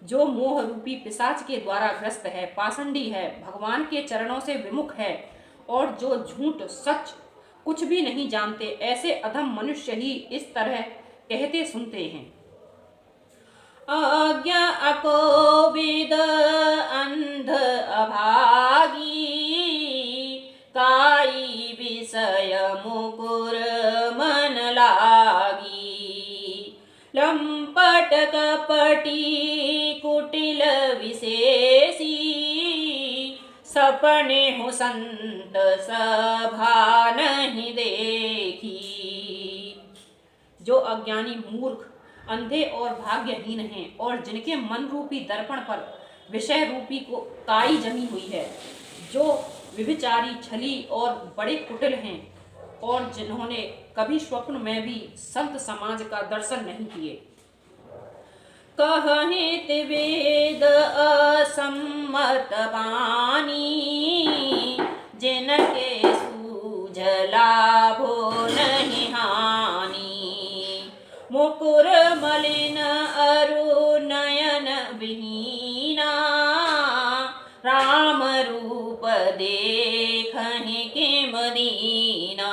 जो मोह रूपी पिशाच के द्वारा ग्रस्त है, पाषंडी है, भगवान के चरणों से विमुख है और जो झूठ सच कुछ भी नहीं जानते, ऐसे अधम मनुष्य ही इस तरह कहते सुनते हैं। अज्ञा अकोविद अंध अभागी, काई विषय मुकुर मन लागी। लंपट कपटी कुटिल विशेषी, सपने हो संत सभा नहीं देखी। जो अज्ञानी मूर्ख, अंधे और भाग्यहीन हैं और जिनके मन रूपी दर्पण पर विषय रूपी को काई जमी हुई है, जो विभिचारी, छली और बड़े कुटिल हैं और जिन्होंने कभी स्वप्न में भी संत समाज का दर्शन नहीं किए। कहित वेद असम्मत बानी, जिनके सूझला भो नहीं हानि। मुकुर मलिन अरु नयन विहीना, राम रूप देखहि के मदीना।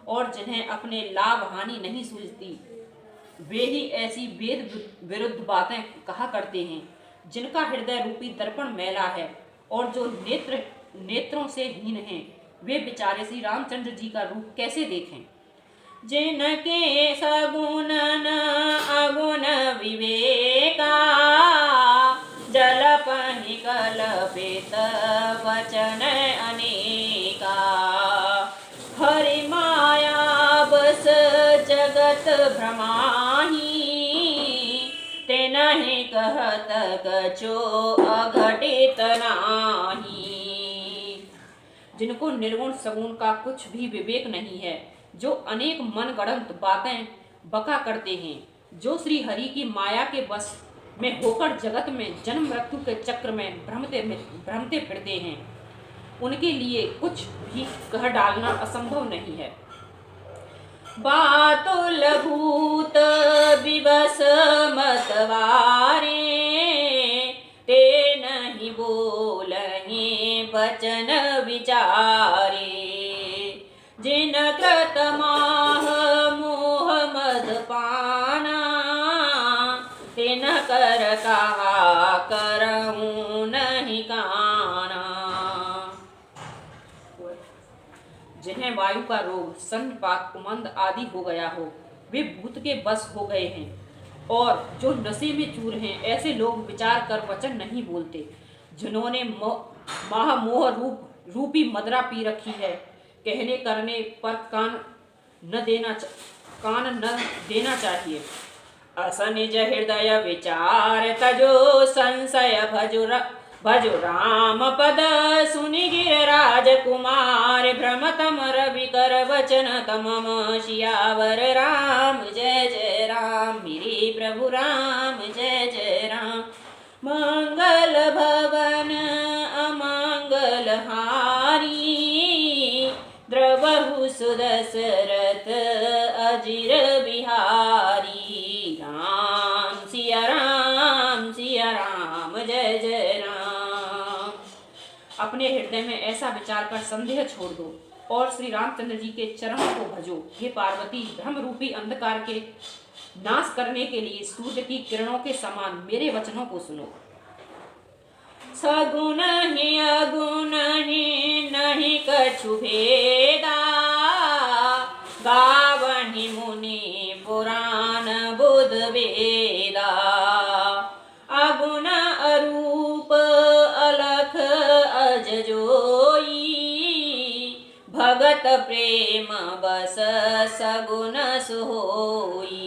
और जिन्हें अपने लाभ हानि नहीं सूझती, वे ही ऐसी वेद विरुद्ध बातें कहा करते हैं। जिनका हृदय रूपी दर्पण मैला है और जो नेत्रों से हीन हैं, वे बेचारे श्री रामचंद्र जी का रूप कैसे देखें। जिनके सगुण न अगुण विवेका, जलपहि कल्पित वचन अनेका। हरि माया बस जगत भ्रमाही, तेनहि कहत कछो अघटित नाही। जिनको निर्गुण सगुण का कुछ भी विवेक नहीं है, जो अनेक मन गढ़ंत बातें बका करते हैं, जो श्री हरि की माया के बस में होकर जगत में जन्म मृत्यु के चक्र में भ्रमते फिरते हैं, उनके लिए कुछ भी कह डालना असंभव नहीं है। बातुल भूत विवश मतवारे, ते नहीं बोलहि वचन विचारे। जिन कृत माह मोह मद पाना, तिन कर कहा करहूँ नहीं काना। जिन्हें वायु का रोग, संपात, कुमंद आदि हो गया हो, वे भूत के बस हो गए हैं। और जो नशे में चूर हैं, ऐसे लोग विचार कर वचन नहीं बोलते। जिन्होंने महामोह रूपी मदरा पी रखी है, कहने करने पर कान न देना चाहिए। असनिज हृदय विचार तजो संशय भजो राम पद, सुनि गिरिराज कुमार। भ्रमतम रविकर वचन तमम, सियावर राम जय जय राम। मेरे प्रभु राम जय जय राम। मंगल भवन अमंगल हारी, द्रवहु सुदशरथ अजिर बिहारी। राम सिया राम जय जय राम। अपने हृदय में ऐसा विचार कर संदेह छोड़ दो और श्री रामचंद्र जी के चरणों को भजो। हे पार्वती, भ्रम रूपी अंधकार के नाश करने के लिए सूर्य की किरणों के समान मेरे वचनों को सुनो। सगुण ही अगुण ही नहीं कछु भेदा, गावहि मुनि पुराण बुध वेदा। अगुण अरूप अलख अज जोई, भगत प्रेम बस सगुण सोई।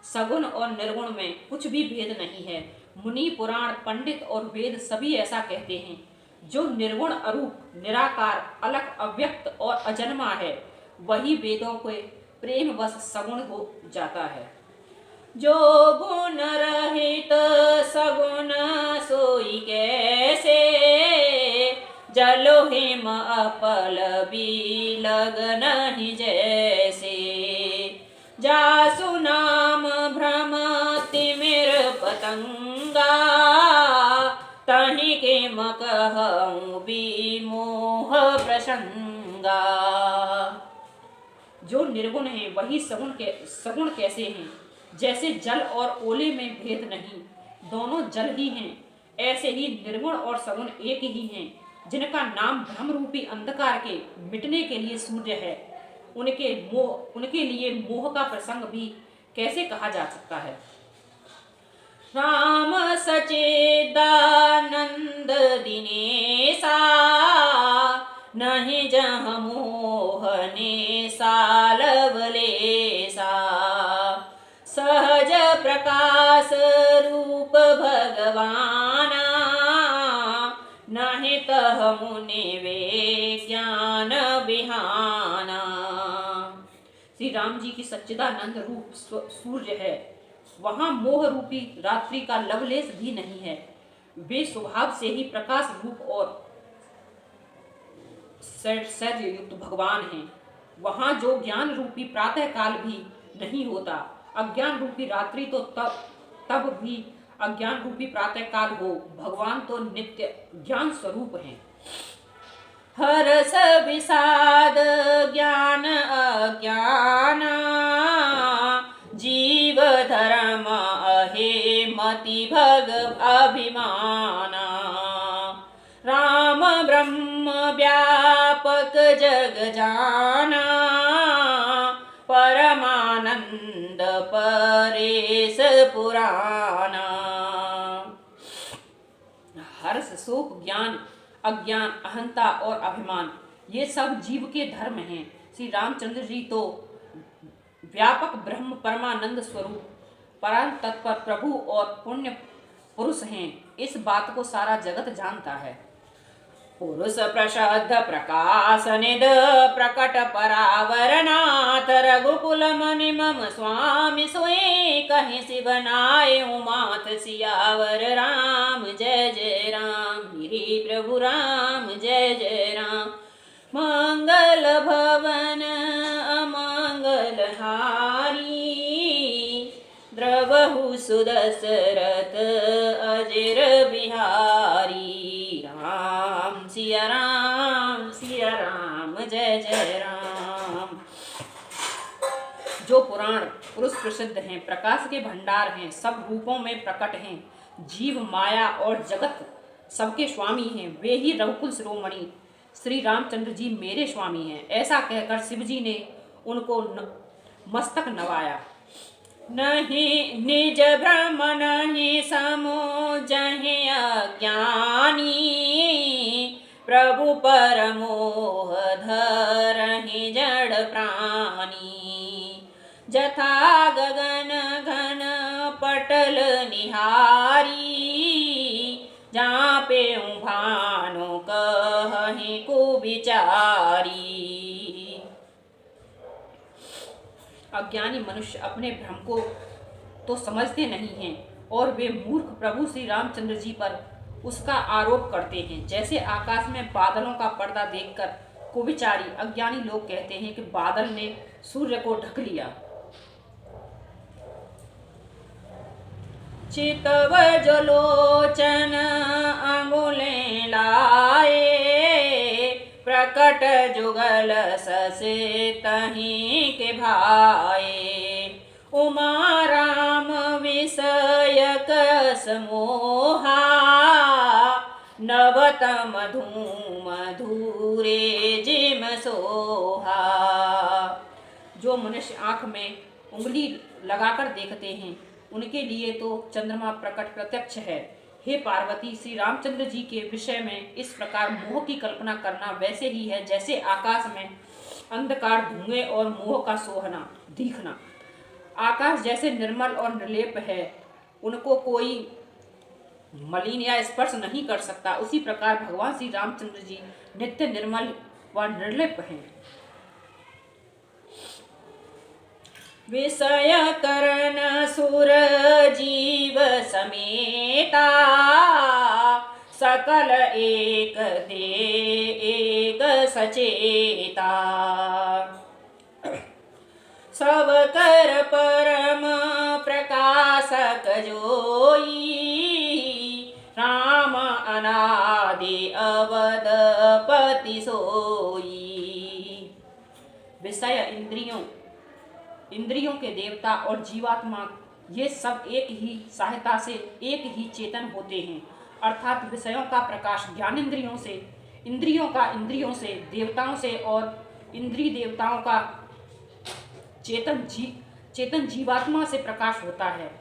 सगुण और निर्गुण में कुछ भी भेद नहीं है। मुनि, पुराण, पंडित और वेद सभी ऐसा कहते हैं। जो निर्गुण अरूप, निराकार, अलग, अव्यक्त और अजन्मा है, वही वेदों के प्रेम बस सगुण हो जाता है। जो गुण रहित सगुण सोई कैसे, जलो हिम अपल बिलग नहीं जैसे। जासु नाम भ्रमति में पतंगा, तहि के मकहूँ विमोह प्रसंगा। जो निर्गुण हैं वही सगुण कैसे हैं? जैसे जल और ओले में भेद नहीं, दोनों जल ही हैं, ऐसे ही निर्गुण और सगुण एक ही हैं, जिनका नाम भ्रम रूपी अंधकार के मिटने के लिए सूर्य है। उनके लिए मोह का प्रसंग भी कैसे कहा जा सकता है? राम सच्चिदानंद दिनेशा, नहीं जह मोहने सालवलेसा। सहज प्रकाश रूप भगवाना, नहीं तह मुनि वे ज्ञान बिहाना। श्री राम जी की सच्चिदानंद रूप सूर्य है, वहाँ मोह रूपी रात्रि का लवलेश भी नहीं है। वे स्वभाव से ही प्रकाश रूप और शौर्य युक्त भगवान हैं। वहाँ जो ज्ञान रूपी प्रातः काल भी नहीं होता, अज्ञान रूपी रात्रि तो तब भी अज्ञान रूपी प्रातः काल हो, भगवान तो नित्य ज्ञान स्वरूप हैं। हर्ष विषाद ज्ञान अज्ञान, जीव धर्म अहे मति भग अभिमाना। राम ब्रह्म व्यापक जग जाना, परमानंद परेश पुराना। हर्ष शोक ज्ञान अज्ञान अहंता और अभिमान, ये सब जीव के धर्म हैं। श्री रामचंद्र जी तो व्यापक ब्रह्म परमानंद स्वरूप परम तत्पर प्रभु और पुण्य पुरुष हैं। इस बात को सारा जगत जानता है। पुरुष प्रसिद्ध प्रकाश निध प्रकट परावरनाथ, रघुकुल मनि मम स्वामी सोए, कहीं सि बनाए उमात सियावर। राम जय जय राम, मेरे प्रभु राम जय जय राम। मंगल भवन अमंगल हारी, द्रवहु सुदशरथ अजर बिहारी। राम सिया राम जय जय राम। जो पुराण पुरुष प्रसिद्ध हैं, प्रकाश के भंडार हैं, सब रूपों में प्रकट हैं, जीव माया और जगत सबके स्वामी हैं, वे ही रघुकुल शिरोमणि श्री रामचंद्र जी मेरे स्वामी हैं। ऐसा कहकर शिव जी ने उनको मस्तक नवाया। नहीं निज भ्रम नहीं समझहि अज्ञानी, प्रभु परमोह धरहि जड़ प्राणी। जथा गगन घन पटल निहारी, जापे भानु कहि कुविचारी। अज्ञानी मनुष्य अपने भ्रम को तो समझते नहीं हैं और वे मूर्ख प्रभु श्री रामचंद्र जी पर उसका आरोप करते हैं। जैसे आकाश में बादलों का पर्दा देखकर कुविचारी अज्ञानी लोग कहते हैं कि बादल ने सूर्य को ढक लिया। चितव जलोचन अंगुलें लाए, प्रकट जुगल ससे तहीं के भाए। उमा राम विषय कस मोहा, नवतम धूम धूरे जिम सोहा। जो मनुष्य आँख में उंगली लगाकर देखते हैं, उनके लिए तो चंद्रमा प्रकट प्रत्यक्ष है। हे पार्वती, श्री रामचंद्र जी के विषय में इस प्रकार मोह की कल्पना करना वैसे ही है जैसे आकाश में अंधकार, धुएं और मोह का सोहना दिखना। आकाश जैसे निर्मल और निर्लेप है, उनको कोई मलिन या स्पर्श नहीं कर सकता, उसी प्रकार भगवान श्री रामचंद्र जी नित्य निर्मल व निर्लेप हैं। विषय करण सुर जीव समेता, सकल एक दे एक सचेता। सब कर परम प्रकाश तारक जोई, राम अनादि अवधपति सोई। विषय इंद्रियों के देवता और जीवात्मा ये सब एक ही सहायता से एक ही चेतन होते हैं, अर्थात विषयों का प्रकाश ज्ञानेंद्रियों से, इंद्रियों से, देवताओं से और इंद्रिय देवताओं का चेतन जीवात्मा से प्रकाश होता है।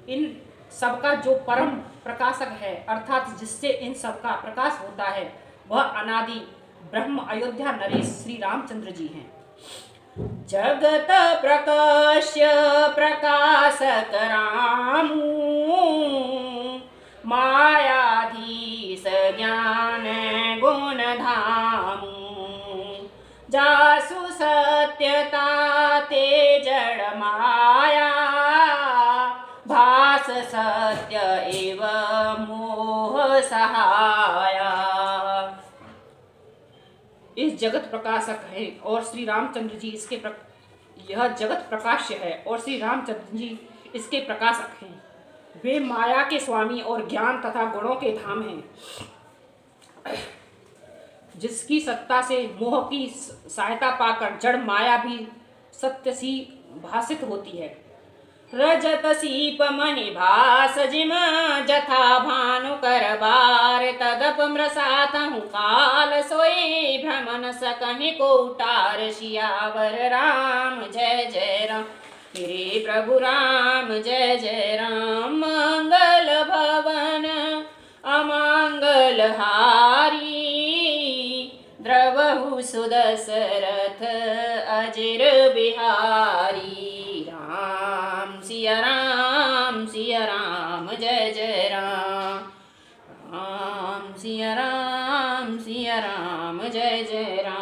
इन सबका जो परम प्रकाशक है, अर्थात जिससे इन सबका प्रकाश होता है, वह अनादि ब्रह्म अयोध्या नरेश श्री रामचंद्र जी हैं। जगत प्रकाश्य प्रकाशक रामू, मायाधीश ज्ञान गुण धामू, जासु सत्यता ते जड़ माया, भास सत्य एव मोह सहाया। इस जगत प्रकाशक है और श्री रामचंद्र जी यह जगत प्रकाश्य है और श्री रामचंद्र जी इसके प्रकाशक हैं। वे माया के स्वामी और ज्ञान तथा गुणों के धाम हैं, जिसकी सत्ता से मोह की सहायता पाकर जड़ माया भी सत्य सी भासित होती है। रजत सीप मणि भास जिम, जथा भानु कर बार, तदप मृषातहु काल सोई, भ्रमण सकहि को उतार, सियावर राम जय जय राम, मेरे प्रभु राम जय जय राम। मंगल भवन अमंगल हारी, द्रवहु सुदशरथ अजिर बिहारी। राम सिया राम जय जय राम, राम सिया राम जय जय राम।